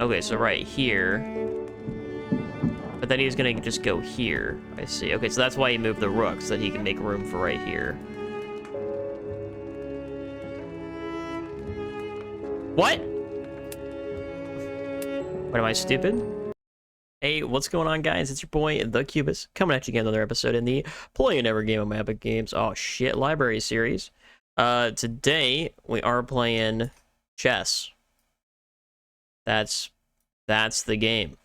Okay, so right here. But then he's gonna just go here. I see. Okay, so that's why he moved the rook, so that he can make room for right here. What? What, am I stupid? Hey, what's going on, guys? It's your boy, The Cubist, coming at you again, another episode in the Play An Ever game on my Epic Games. Oh shit, library series. Today we are playing chess. That's the game.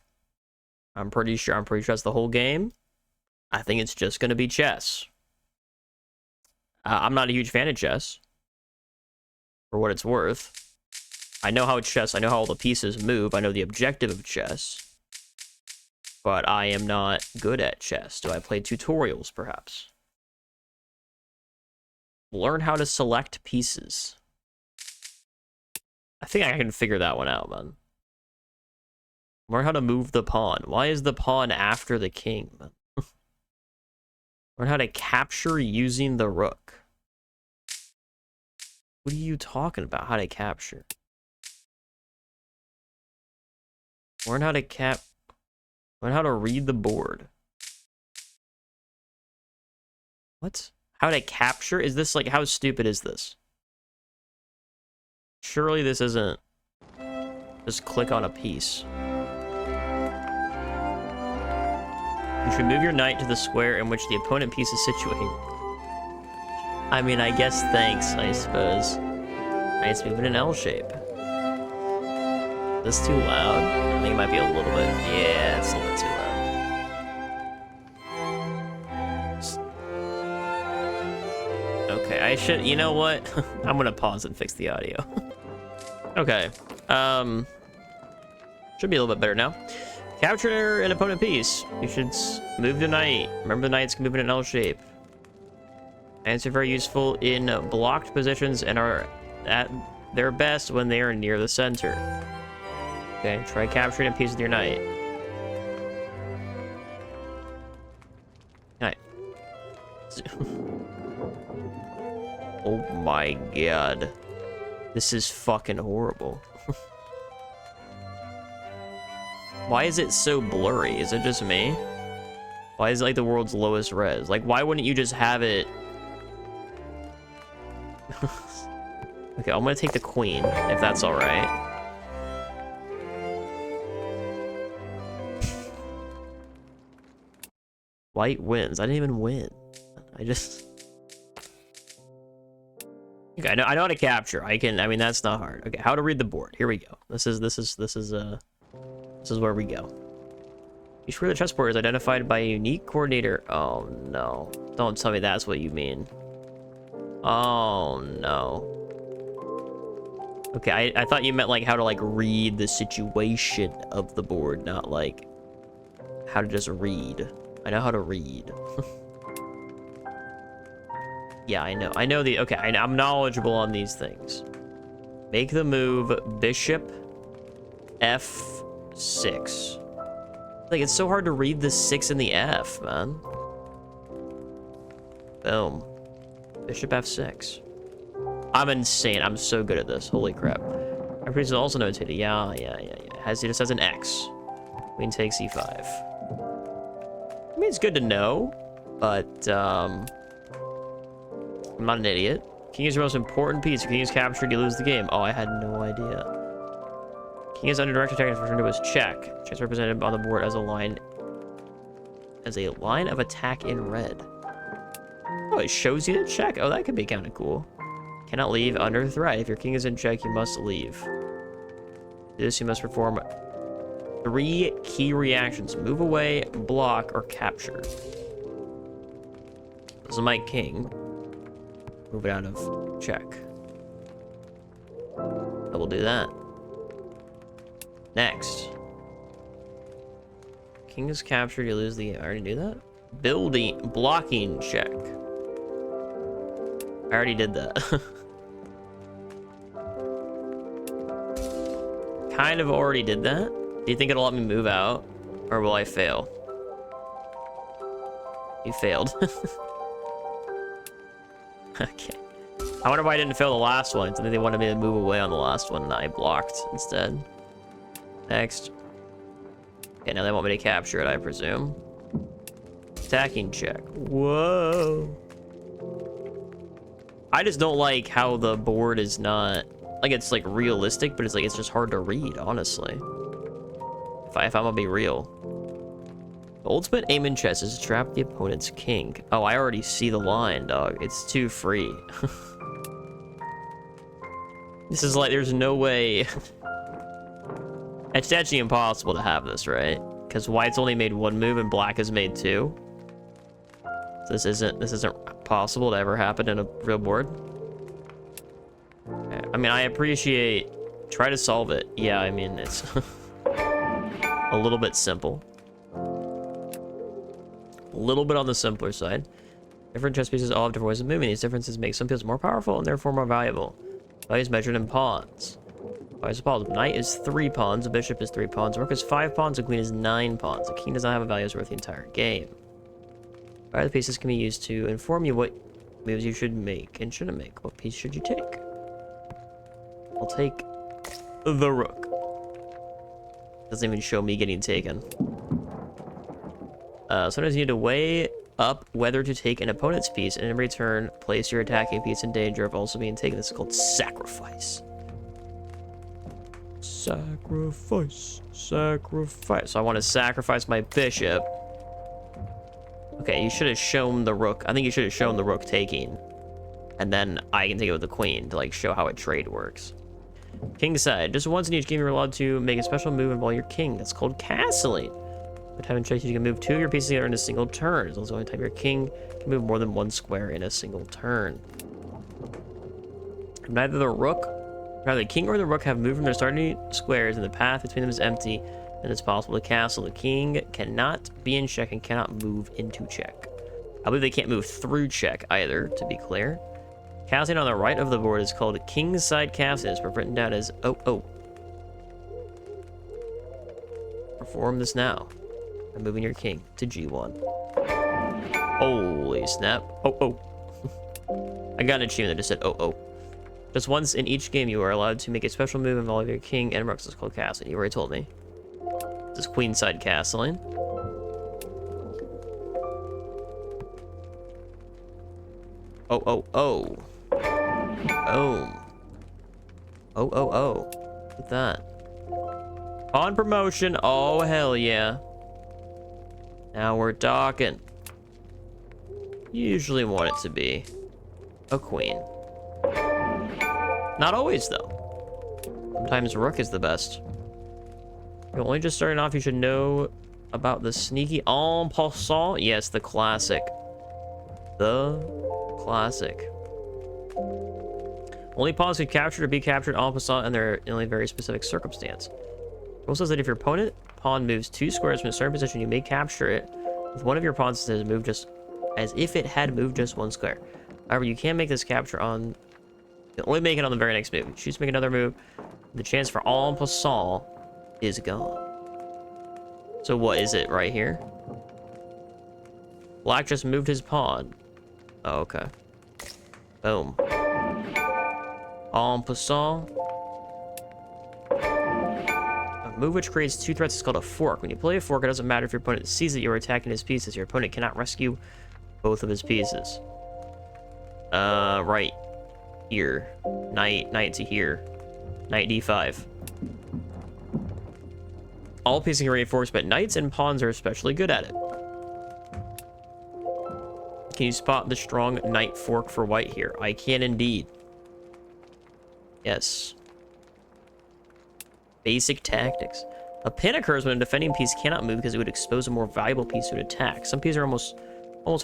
I'm pretty sure that's the whole game. I think it's just gonna be chess. I'm not a huge fan of chess, for what it's worth. I know how all the pieces move. I know the objective of chess. But I am not good at chess. Do I play tutorials, perhaps? Learn how to select pieces. I think I can figure that one out, man. Learn how to move the pawn. Why is the pawn after the king, man? Learn how to capture using the rook. What are you talking about? How to capture? Learn how to Learn how to read the board. What? How to capture? Is this like, how stupid is this? Surely this isn't just click on a piece. You should move your knight to the square in which the opponent piece is situated. I mean, I guess thanks, I suppose. Knight's moving in L shape. Is this too loud? I think it might be a little bit. Yeah, it's a little bit too loud. Okay, I should. You know what? I'm gonna pause and fix the audio. Okay. Should be a little bit better now. Capture an opponent piece. You should move the knight. Remember, the knights can move in an L shape. Knights are very useful in blocked positions and are at their best when they are near the center. Okay, try capturing a piece with your knight. Knight. Oh my god. This is fucking horrible. Why is it so blurry? Is it just me? Why is it like the world's lowest res? Like, why wouldn't you just have it? Okay, I'm gonna take the queen, if that's alright. White wins. I didn't even win. I just... Okay, I know how to capture. I mean, that's not hard. Okay, how to read the board. Here we go. This is where we go. Each where the chessboard is identified by a unique coordinator. Oh no. Don't tell me that's what you mean. Oh no. Okay, I thought you meant like how to like read the situation of the board, not like how to just read. I know how to read. Yeah, I know the... Okay, I'm knowledgeable on these things. Make the move bishop f6. Like, it's so hard to read the 6 and the f, man. Boom. Bishop f6. I'm insane. I'm so good at this. Holy crap. My priest is also notated. Yeah. It just has an X. Queen takes e5. I mean, it's good to know, but, I'm not an idiot. King is your most important piece. If king is captured, you lose the game. Oh, I had no idea. King is under direct attack and returned to his check. Check is represented on the board as a line of attack in red. Oh, it shows you the check. Oh, that could be kind of cool. Cannot leave under threat. If your king is in check, you must leave. To do this, you must perform 3 key reactions: move away, block, or capture. This is my king. Move it out of check. I will do that. Next. King is captured, you lose the game. I already knew that. Blocking check. I already did that. Kind of already did that. Do you think it'll let me move out? Or will I fail? You failed. Okay. I wonder why I didn't fail the last one. I think they wanted me to move away on the last one, and I blocked instead. Next. Okay, now they want me to capture it, I presume. Attacking check. Whoa. I just don't like how the board is not... Like, it's, like, realistic, but it's, like, it's just hard to read, honestly. If I'm gonna be real. The ultimate aim in chess is to trap the opponent's king. Oh, I already see the line, dog. It's too free. This is like, there's no way... It's actually impossible to have this, right? Because white's only made one move and black has made two. So this isn't possible to ever happen in a real board. I mean, I appreciate... Try to solve it. Yeah, I mean, it's a little bit simple. A little bit on the simpler side. Different chess pieces all have different ways of moving. These differences make some pieces more powerful and therefore more valuable. Value is measured in pawns. Values of pawns. Knight is 3 pawns, a bishop is 3 pawns, a rook is 5 pawns, a queen is 9 pawns. A king does not have a value worth the entire game. Value of the pieces can be used to inform you what moves you should make and shouldn't make. What piece should you take? I'll take the rook. Doesn't even show me getting taken. Sometimes you need to weigh up whether to take an opponent's piece, and in return, place your attacking piece in danger of also being taken. This is called sacrifice. Sacrifice. Sacrifice. So I want to sacrifice my bishop. Okay, you should have shown the rook. I think you should have shown the rook taking. And then I can take it with the queen to, like, show how a trade works. King side. Just once in each game, you're allowed to make a special move involving your king. That's called castling. By time and checks, you can move 2 of your pieces together in a single turn. It's also the only time your king can move more than 1 square in a single turn. Neither the king or the rook have moved from their starting squares, and the path between them is empty, and it's possible to castle. The king cannot be in check and cannot move into check. I believe they can't move through check either, to be clear. Castling on the right of the board is called kingside castling. It's written down as oh. Perform this now. I'm moving your king to G1. Holy snap. Oh. I got an achievement that just said oh. Just once in each game, you are allowed to make a special move involving your king and rooks. It's called castling. You already told me. This is queenside castling. Oh. Look at that. On promotion. Oh, hell yeah. Now we're talking. You usually want it to be a queen. Not always, though. Sometimes rook is the best. You're only just starting off. You should know about the sneaky en passant. Yes, the classic. The classic. Only pawns can capture or be captured en passant, and they're in a very specific circumstance. It also says that if your opponent pawn moves 2 squares from a certain position, you may capture it with one of your pawns that has moved just as if it had moved just 1 square. However, you can't make this capture on... You can only make it on the very next move. You choose to make another move. The chance for en passant is gone. So what is it right here? Black just moved his pawn. Oh, okay. Boom. En passant. A move which creates 2 threats is called a fork. When you play a fork, it doesn't matter if your opponent sees that you're attacking his pieces. Your opponent cannot rescue both of his pieces. Right here. Knight to here. Knight d5. All pieces can create forks, but knights and pawns are especially good at it. Can you spot the strong knight fork for white here? I can indeed. Yes. Basic tactics. A pin occurs when a defending piece cannot move because it would expose a more valuable piece to an attack. Some pieces are almost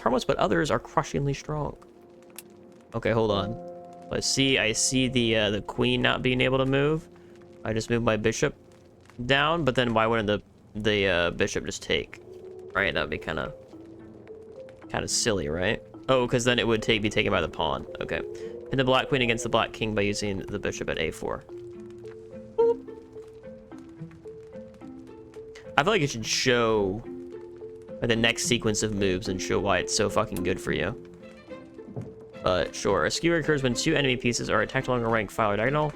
harmless, but others are crushingly strong. Okay, hold on. I see the queen not being able to move. I just moved my bishop down, but then why wouldn't the bishop just take? Right, that would be kind of silly, right? Oh, because then it would be taken by the pawn. Okay. Pin the black queen against the black king by using the bishop at a4. Boop. I feel like it should show the next sequence of moves and show why it's so fucking good for you. But sure, a skewer occurs when 2 enemy pieces are attacked along a rank, file, or diagonal.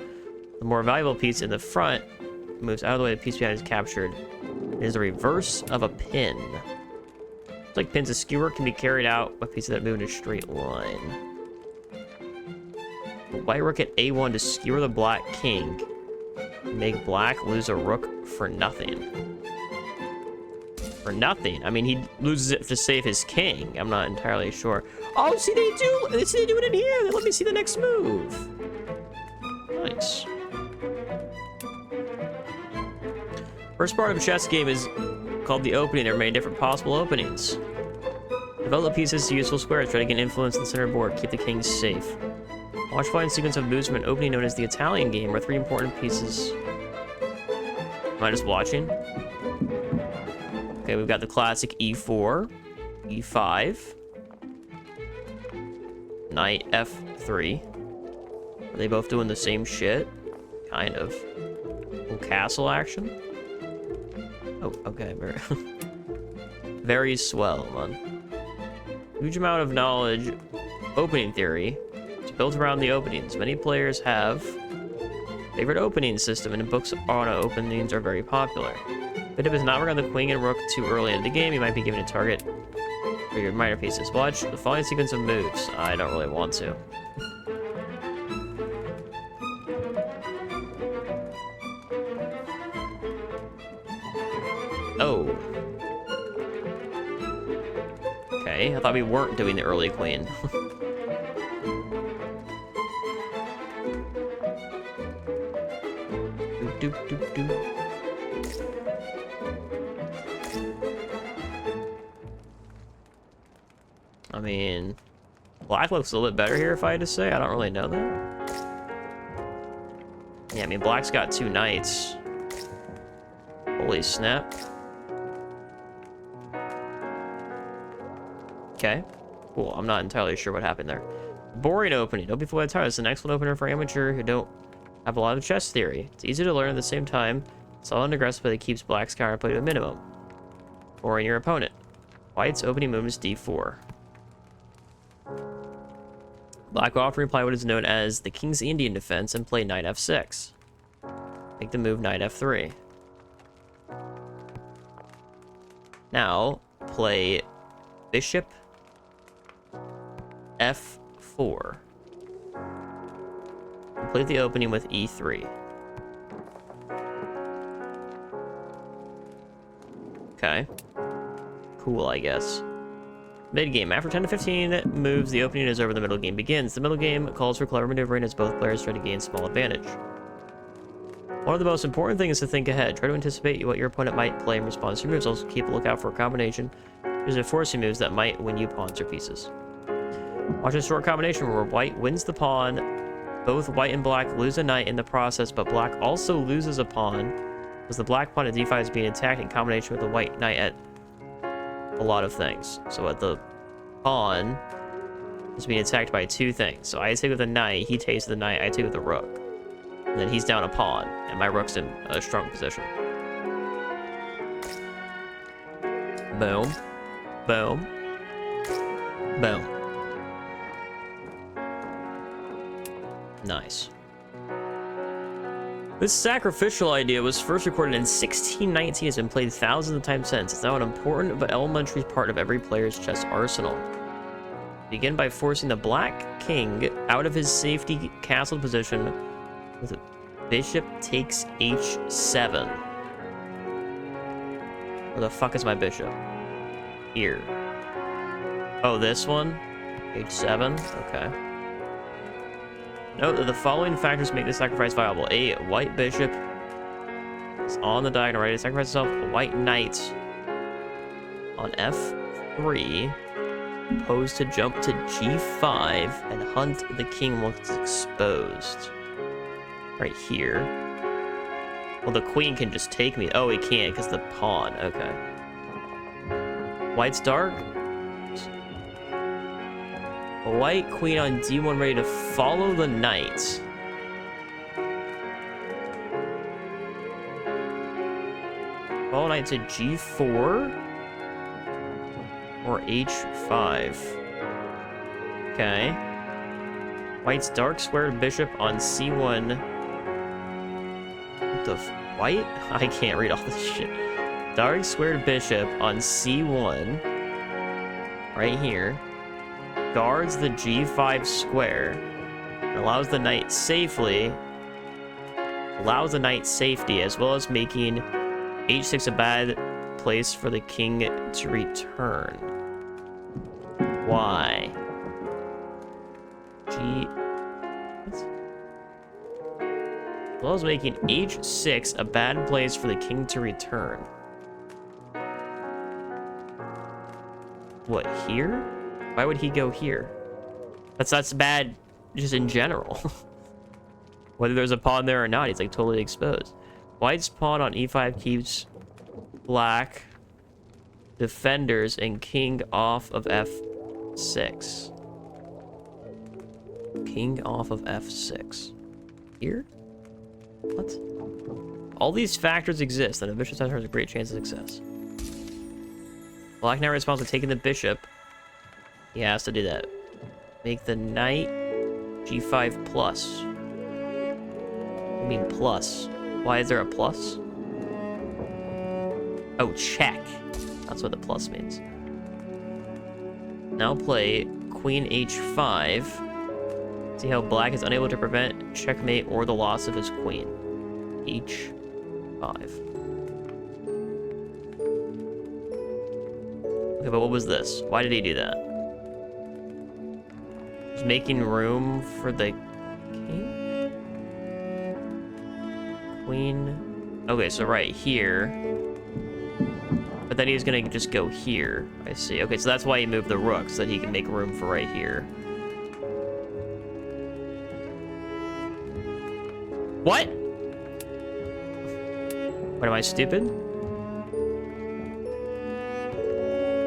The more valuable piece in the front moves out of the way, the piece behind is captured. It is the reverse of a pin. It's like pins. A skewer can be carried out by pieces that move in a straight line. The white rook at a1 to skewer the black king. Make black lose a rook for nothing. For nothing? I mean, he loses it to save his king. I'm not entirely sure. Oh, see, they do it in here. Let me see the next move. Nice. First part of a chess game is called the opening. There are many different possible openings. Develop pieces to useful squares. Try to gain influence in the center board. Keep the king safe. Watch fine sequence of moves from an opening known as the Italian game, where 3 important pieces. Am I just watching? Okay, we've got the classic e4, e5, knight f3. Are they both doing the same shit? Kind of. Little castle action. Oh, okay, very, very swell, man. Huge amount of knowledge. Opening theory. It's built around the openings. Many players have favorite opening system, and books on openings are very popular. But if it's not around the queen and rook too early in the game, you might be given a target for your minor pieces. Watch the following sequence of moves. I don't really want to. Oh. Okay, I thought we weren't doing the early queen. Doop, doop, doop. I mean, black looks a little bit better here, if I had to say. I don't really know that. Yeah, I mean, black's got 2 knights. Holy snap. Okay, cool. I'm not entirely sure what happened there. Boring opening. Don't be fooled by the title. It's an excellent opener for amateur who don't have a lot of chess theory. It's easy to learn at the same time. Solid and aggressive, but it keeps black's counterplay to a minimum. Boring your opponent. White's opening move is d4. Black will often reply what is known as the King's Indian defense and play knight f6. Make the move knight f3. Now, play bishop f4. Complete the opening with e3. Okay. Cool, I guess. Mid-game. After 10 to 15 moves, the opening is over, the middle game begins. The middle game calls for clever maneuvering as both players try to gain small advantage. One of the most important things is to think ahead. Try to anticipate what your opponent might play in response to your moves. Also keep a lookout for a combination. There's forcing moves that might win you pawns or pieces. Watch a short combination where white wins the pawn. Both white and black lose a knight in the process, but black also loses a pawn because the black pawn at d5 is being attacked in combination with the white knight at a lot of things. So at the pawn is being attacked by 2 things. So I take with the knight, he takes the knight, I take with the rook. And then he's down a pawn, and my rook's in a strong position. Boom. Boom. Boom. Nice. This sacrificial idea was first recorded in 1619. It's been played thousands of times since. It's now an important but elementary part of every player's chess arsenal. Begin by forcing the black king out of his safety castle position with bishop takes h7. Where the fuck is my bishop? Here. Oh, this one? h7? Okay. Note that the following factors make this sacrifice viable. A white bishop is on the diagonal, ready to sacrifice itself. A white knight on f3, posed to jump to g5 and hunt the king once it's exposed. Right here. Well, the queen can just take me. Oh, he can't because the pawn. Okay. White's dark. A white queen on d1 ready to follow the knight. Follow knight to g4 or h5. Okay. White's dark squared bishop on c1. What the white? I can't read all this shit. Dark squared bishop on c1. Right here. Guards the g5 square. And allows the knight safely. Allows the knight safety, as well as making h6 a bad place for the king to return. Why? As well as making h6 a bad place for the king to return. What, here? Why would he go here? That's bad just in general. Whether there's a pawn there or not, he's like totally exposed. White's pawn on e5 keeps black defenders and king off of f6. King off of f6. Here? What? All these factors exist, and a bishop center has a great chance of success. Black now responds to taking the bishop. He has to do that. Make the knight g5 plus. I mean plus. Why is there a plus? Oh, check. That's what the plus means. Now play queen h5. See how black is unable to prevent checkmate or the loss of his queen. h5. Okay, but what was this? Why did he do that? He's making room for the king? Queen. Okay, so right here. But then he's gonna just go here. I see. Okay, so that's why he moved the rook, so that he can make room for right here. What? What, am I stupid?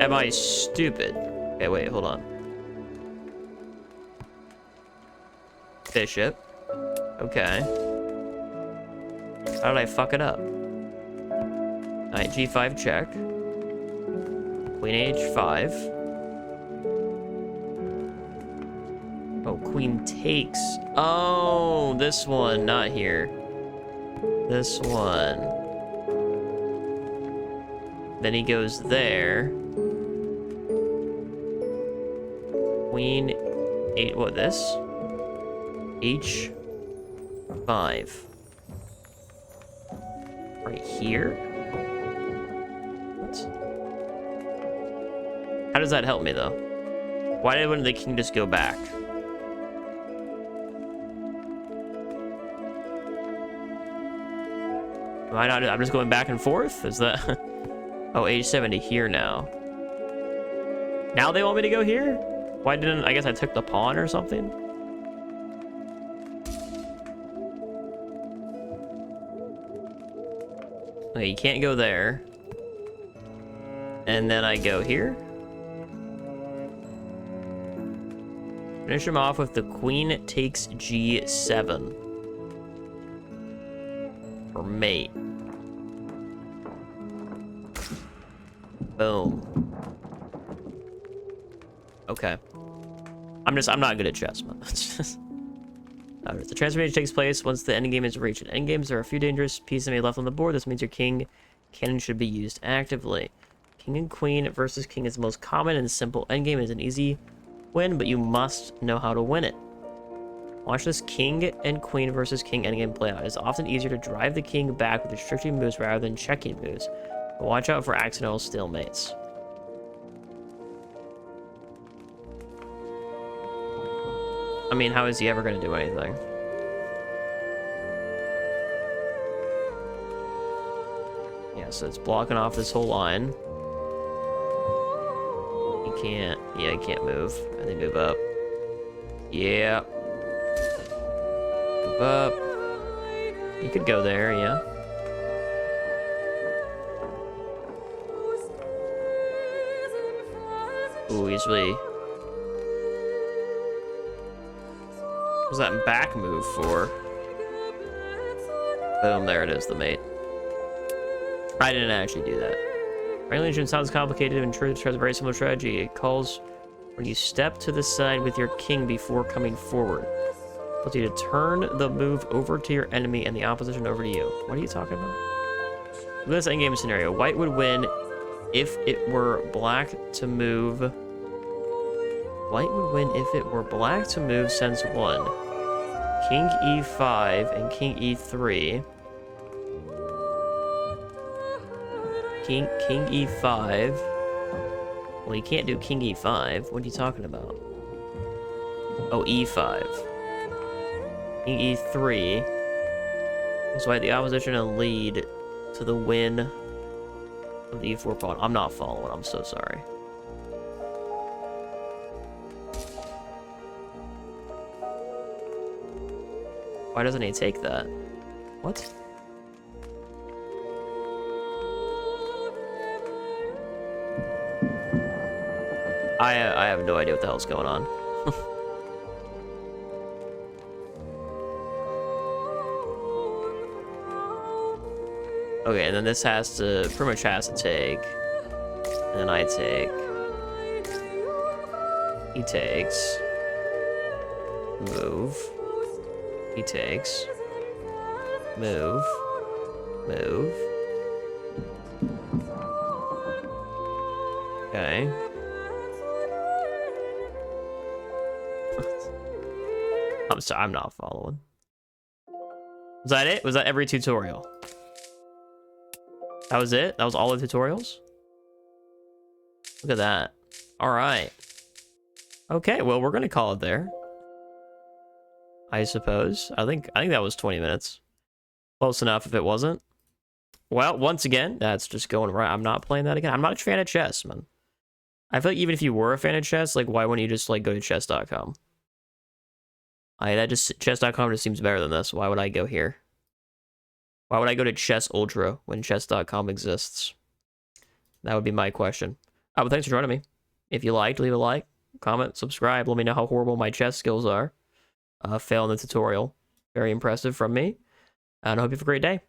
Am I stupid? Okay, wait, hold on. Bishop. Okay. How did I fuck it up? Knight g5 check. Queen h5. Oh, queen takes. Oh, this one, not here. This one. Then he goes there. Queen 8, what, this? h5. Right here? What? How does that help me, though? Why wouldn't the king just go back? Am I not? I'm just going back and forth? Is that... Oh, h7 to here now. Now they want me to go here? Why didn't... I guess I took the pawn or something? Okay, you can't go there. And then I go here. Finish him off with the queen takes g7. For mate. Boom. Okay. I'm not good at chess, man. The transformation takes place once the endgame is reached. In endgames, there are a few dangerous pieces made left on the board. This means your king cannon should be used actively. King and queen versus king is the most common and simple endgame. Is an easy win, but you must know how to win it. Watch this king and queen versus king endgame play out. It's often easier to drive the king back with restricting moves rather than checking moves. But watch out for accidental stalemates. I mean, how is he ever going to do anything? Yeah, so it's blocking off this whole line. He can't... Yeah, he can't move. And they move up. Yeah. Move up. You could go there, yeah. Ooh, he's really... What was that back move for? Boom, there it is, the mate. I didn't actually do that. Regulation sounds complicated, and truth has a very similar strategy. It calls when you step to the side with your king before coming forward. allows you to turn the move over to your enemy and the opposition over to you. What are you talking about? Look at this endgame scenario. White would win if it were black to move. White would win if it were black to move since 1. King e5 and king e3. King e5. Well, you can't do king e5. What are you talking about? Oh, e5. King e3 is why the opposition and lead to the win of the e4 pawn. I'm not following. I'm so sorry. Why doesn't he take that? What? I have no idea what the hell's going on. Okay, and then this has to, pretty much has to take. And then I take. He takes. Move. He takes. Move. Move. Okay. I'm sorry, I'm not following. Was that it? Was that every tutorial? That was it? That was all the tutorials? Look at that. All right. Okay, well, we're gonna call it there, I suppose. I think that was 20 minutes. Close enough if it wasn't. Well, once again, that's just going right. I'm not playing that again. I'm not a fan of chess, man. I feel like even if you were a fan of chess, like, why wouldn't you just, like, go to chess.com? Chess.com just seems better than this. Why would I go here? Why would I go to Chess Ultra when chess.com exists? That would be my question. But thanks for joining me. If you liked, leave a like, comment, subscribe. Let me know how horrible my chess skills are. Fail in the tutorial. Very impressive from me. And I hope you have a great day.